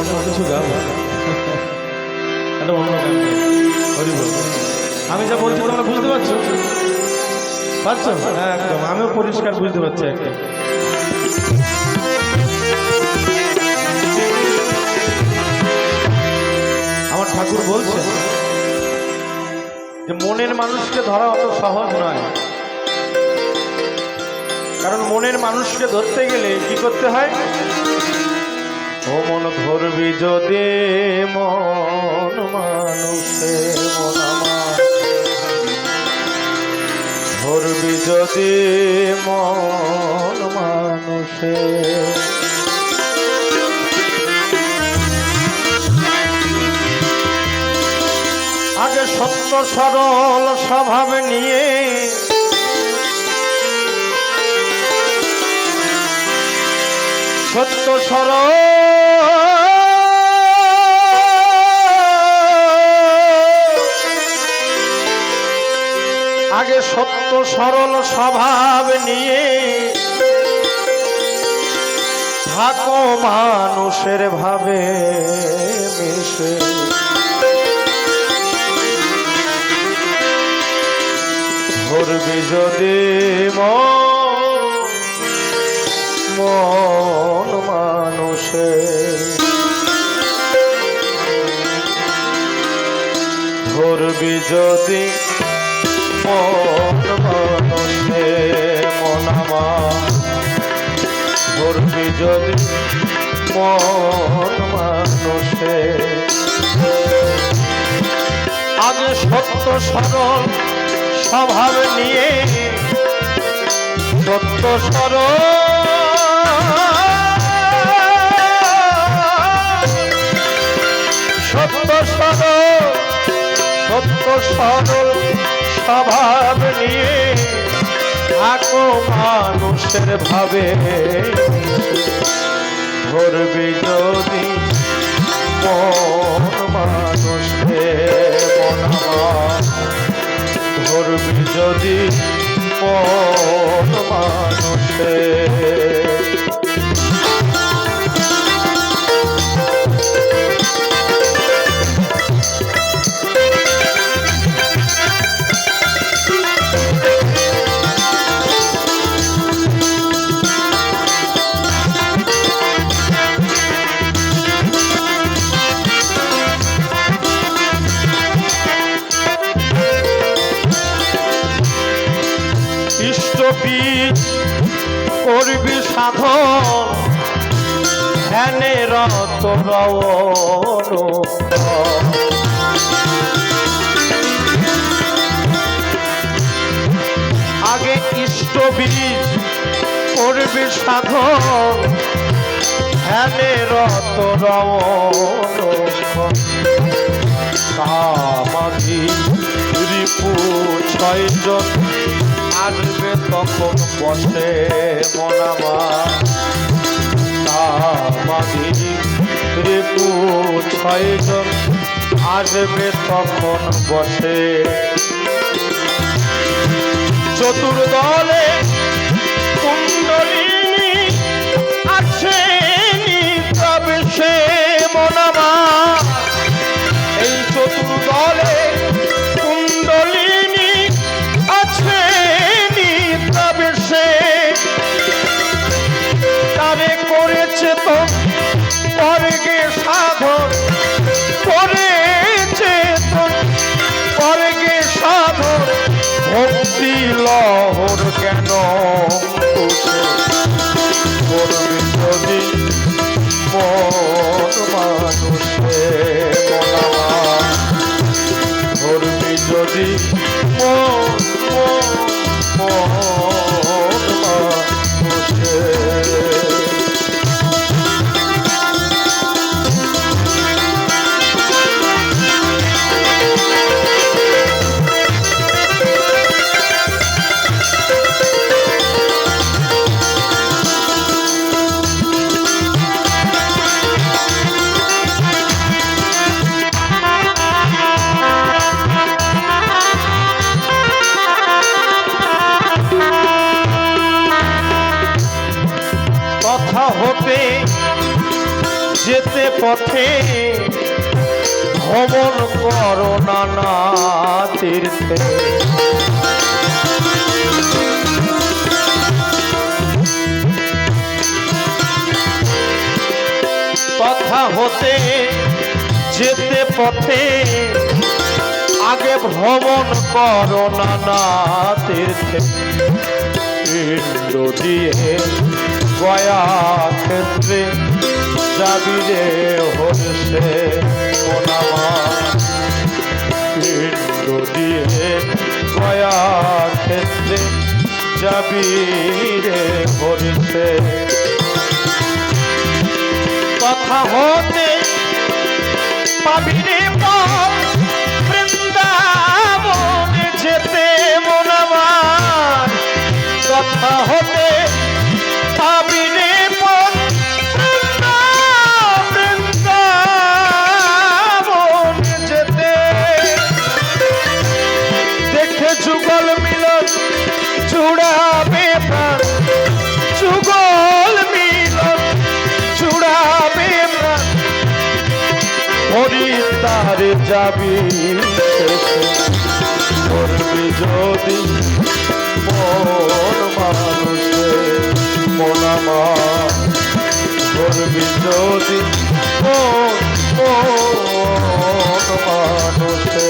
অন্য কিছু গাবো, একটা অন্য গান হরি বল। আমি যা বলছি তোমরা বুঝতে পারছো? পারছো? হ্যাঁ একদম, আমিও পরিষ্কার বুঝতে পারছি একদম। আমার ঠাকুর বলছে যে মনের মানুষকে ধরা অত সহজ নয়, কারণ মনের মানুষকে ধরতে গেলে কি করতে হয়? ও মন ধরবি যদি মন মানুষের মন আমার, ধরবি যদি মন মানুষের, আগে সত্য সরল স্বভাব নিয়ে সত্য সরল আগে সত্য সরল স্বভাব নিয়ে থাকো মানুষের ভাবে মিশে, ধরবি যদি মন মানুষের, ধরবি যদি মন মানুষের মন আমার, ধরবি যদি মন মানুষের, আগে সত্য সরল স্বভাব নিয়ে সত্য সরল সত্য সরল সত্য সরল স্বভাব নিয়ে থাকো মানুষের ভাবে, ধরবি যদি মন মানুষের মন আমার, ধরবি যদি মন মানুষের। বীজ করবি সাধন ধ্যানে রত রওন, আগে ইষ্ট বীজ করবি সাধন ধ্যানে রত রওন, কামাধি রিপু ছয়জন আসবে তখন বসে মন আমার, কামাধি রিপু ছয়জন আসবে তখন বসে, চতুর্দলে কুণ্ডলিনী আছে তবে সে মন আমার, এই চতুর্দলে কুণ্ডলিনী আছে তবে সে, তারে করেছে তো স্বর্গে সাধন, করেছে তো স্বর্গে সাধন, ভক্তি লহর কেন করবি যদি মন মানুষের মন আমার, করবি যদি মন মানুষের। পথে ভ্রমণ করো নানা তীর্থে, তথা হতে যেতে পথে আগে ভ্রমণ করো নানা তীর্থে, পিণ্ড দিয়ে গয়া ক্ষেত্রে যাবি রে হর্ষে মনামা, পিণ্ড দিয়ে গয়া ক্ষেত্রে যাবি রে হর্ষে, তথা হতে পাবি রে বৃন্দাবনে যেতে মন আমার, তথা হতে পাবি রে বৃন্দাবনে যেতে, দেখে যুগল মিলন জুড়াবে প্রাণ, যুগল মিলন জুড়াবে প্রাণ, হরিদ্বার যাবি করবি যদি মন মানুষে মন আমার, করবি যদি মন মানুষে।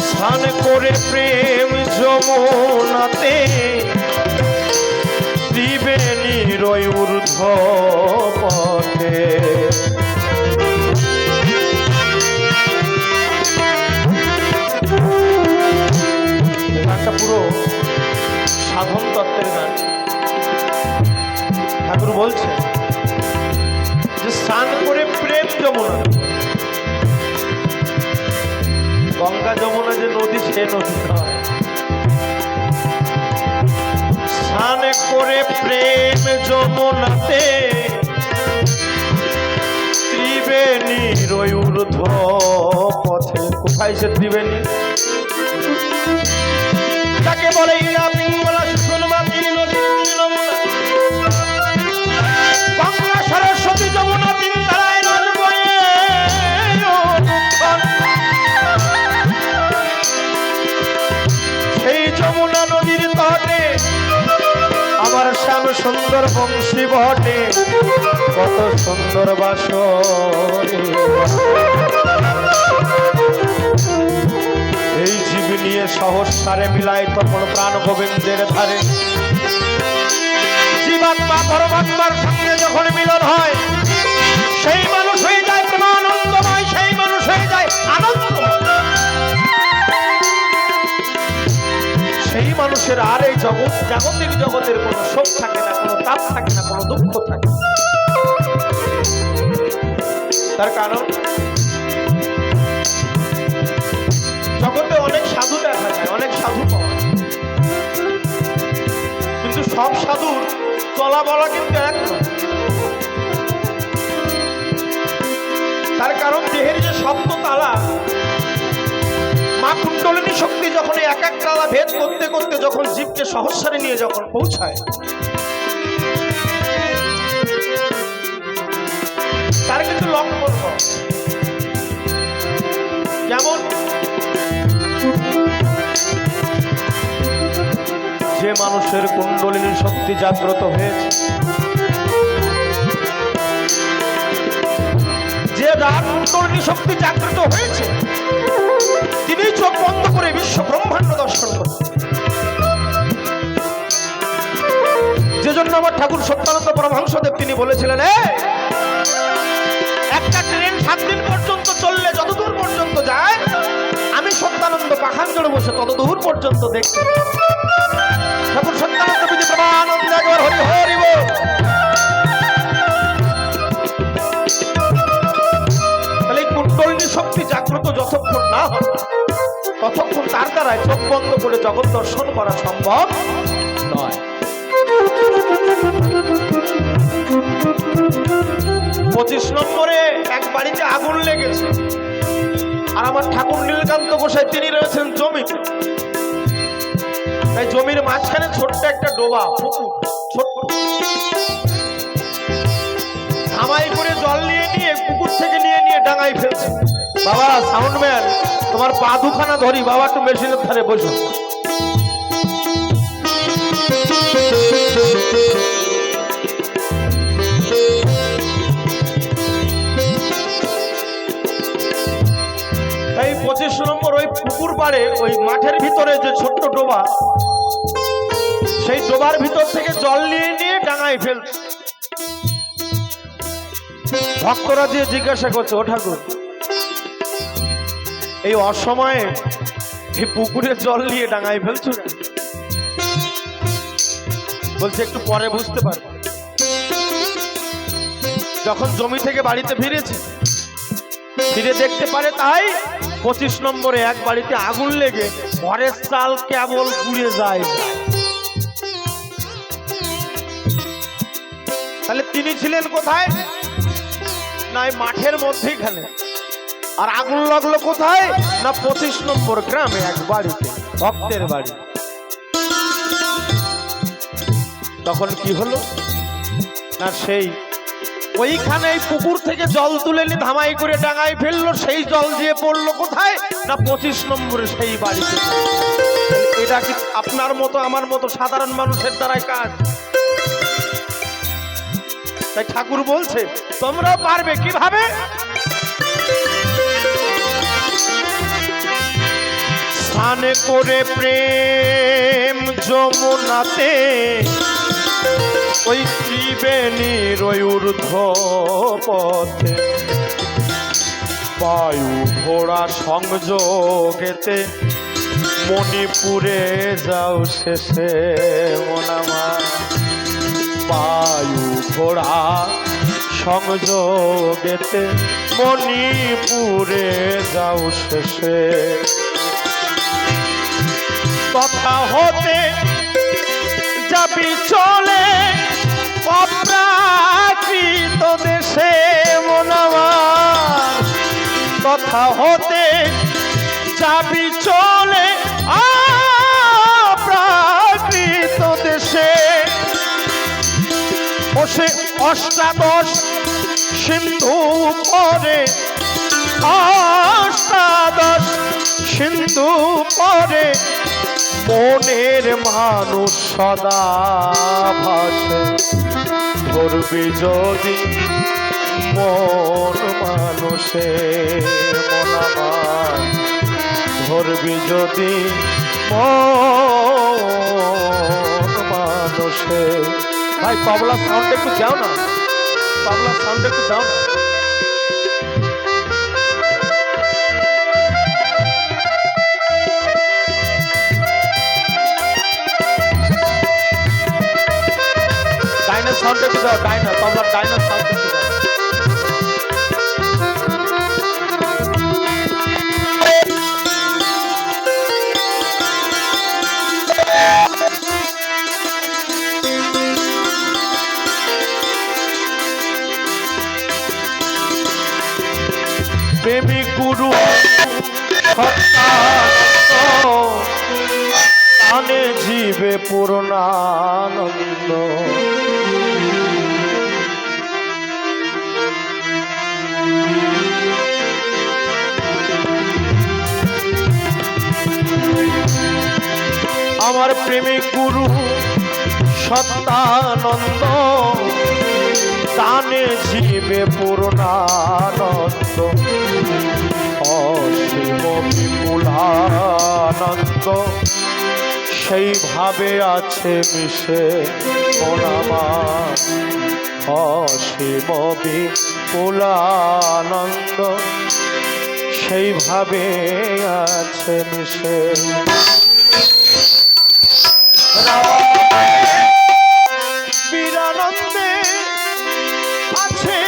স্নান করে প্রেম যমুনাতে ত্রিবেণী রয় ঊর্ধ্ব পথে, গানটা পুরো সাধন তত্ত্বের গান। ঠাকুর বলছে যে স্নান করে প্রেম যমুনা, গঙ্গা যমুনা যে নদী সে নদী নয়, স্নান করে প্রেম যমুনাতে ত্রিবেণী রয় ঊর্ধ্ব পথে। কোথায় সে ত্রিবেণী? তাকে বলে ইরা পিঙ্গলা সুষুম্নাতি নদী যমুনা, গঙ্গা সরস্বতী যমুনা তিন ধারায় নদ বয়ে, সেই যমুনা নদীর তটে আমার শ্যাম সুন্দর বংশী বটে, কত সুন্দর বাসরে। এই জীব নিয়ে সহস্রারে মিলাই তখন প্রাণ গোবিন্দের ধারে, জীবাত্মা পরমাত্মার সঙ্গে যখন মিলন হয় সেই মানুষ হয়ে যায় প্রেমানন্দময়, সেই মানুষ হয়ে যায় আনন্দময়। সেই মানুষের আর এই জগৎ জাগতিক জগতের কোনো শোক থাকে না, কোনো তাপ থাকে না, কোনো দুঃখ থাকে না। তার কারণ জগতে অনেক সাধু দেখা যায়, অনেক সাধু পাওয়া যায়, কিন্তু সব সাধুর চলা বলা কিন্তু এক নয়। তার কারণ দেহের যে সপ্ত তালা, মা কুণ্ডলিনী শক্তি যখন এক এক তালা ভেদ করতে করতে যখন জীবকে সহস্রারে নিয়ে যখন পৌঁছায়, তার কিন্তু লক্ষণ হয়। যেমন যে মানুষের কুণ্ডলিনী শক্তি জাগ্রত হয়েছে, যে রাত কুণ্ডলিনী শক্তি জাগ্রত হয়েছে, তিনি চোখ বন্ধ করে বিশ্ব ব্রহ্মাণ্ড দর্শন করেন। যে জন্য আমার ঠাকুর সত্যানন্দ পরমহংসদেব তিনি বলেছিলেন, একটা ট্রেন 7 দিন পর্যন্ত চললে যতদূর পর্যন্ত যায়, আমি সত্যানন্দ পাখান জোড়ে বসে ততদূর পর্যন্ত দেখতে। ঠাকুর সত্যানন্দ বিধি প্রমানন্দ একবার হরি হরি বল। তাহলে এই কুণ্ডলিনী শক্তি জাগ্রত যতক্ষণ না হয় ততক্ষণ তার দ্বারাই চোখ বন্ধ করে জগৎ দর্শন করা সম্ভব নয়। 25 নম্বরে এক বাড়িতে আগুন লেগেছে, আর আমার ঠাকুর নীলকান্ত গোসাই তিনি রয়েছেন জমিতে। তাই জমির মাঝখানে ছোট্ট একটা ডোবা পুকুর, ছোট্ট ধামাই করে জল নিয়ে পুকুর থেকে নিয়ে ডাঙায় ফেলছে। বাবা সাউন্ডম্যান, তোমার পা দুখানা ধরি বাবা, একটু মেশিনের ধারে বসো। তাই 25 নম্বর ওই পুকুর পাড়ে ওই মাঠের ভিতরে যে ছোট্ট ডোবা, সেই ডোবার ভিতর থেকে জল নিয়ে ডাঙায় ফেলছে। ভক্তরা যে জিজ্ঞাসা করছে, ও ঠাকুর এই অসময়ে এই পুকুরে জল নিয়ে ডাঙায় ফেলছো? বলছে একটু পরে বুঝতে পারবো। যখন জমি থেকে বাড়িতে ফিরে দেখতে পারে, তাই 25 নম্বরে এক বাড়িতে আগুন লেগে ঘরের চাল কেবল পুড়ে যায়। তাহলে তিনি ছিলেন কোথায়? না মাঠের মধ্যেখানে। আর আগুন লাগলো কোথায়? না 25 নম্বর গ্রামে এক বাড়িতে, ভক্তের বাড়ি। তখন কি হলো না, সেই ওইখানে পুকুর থেকে জল তুলে নিয়ে ধামাই করে ডাঙায় ফেললো, সেই জল দিয়ে পড়লো কোথায়? না 25 নম্বরে সেই বাড়িতে। এটা কি আপনার মতো আমার মতো সাধারণ মানুষের দ্বারাই কাজ? তাই ঠাকুর বলছে তোমরাও পারবে। কিভাবে? স্নান করে প্রেম যমুনাতে ওই ত্রিবেণীর ওই ঊর্ধ্ব পথে বায়ু ঘোড়া সংযোগেতে মণিপুরে যাও শেষে মনামা। বায়ু ঘোড়া সংযোগেতে মণিপুরে যাও শেষে। কথা হতে যাবি চলে অপ্রাকৃত দেশে মনামার। কথা হতে যাবি চলে অপ্রাকৃত দেশে। বসে অষ্টাদশ সিন্ধু পরে, অষ্টাদশ সিন্ধু পরে মনের মানুষ সদা ভাসে। ধরবি যদি মন মানুষে মনামান, ধরবি যদি মন মানুষে। ভাই তবলা সাউন্ড একটু যাও না, তবলা সাউন্ড একটু যাও না। ডাইনার সাউন্ড একটু দাও, ডাইনার তবলার ডাইনার সাউন্ড একটু দাও। প্রেমিক গুরু সত্যানন্দ জীবে পূর্ণানন্দ। আমার প্রেমিক গুরু সত্যানন্দ দানে জীবে পূর্ণানন্দ। অসীম বিপুলানন্দ সেইভাবে আছে মিশে মনামান। অসীম বিপুলানন্দ সেইভাবে আছে মিশে। বীরানন্দে আছে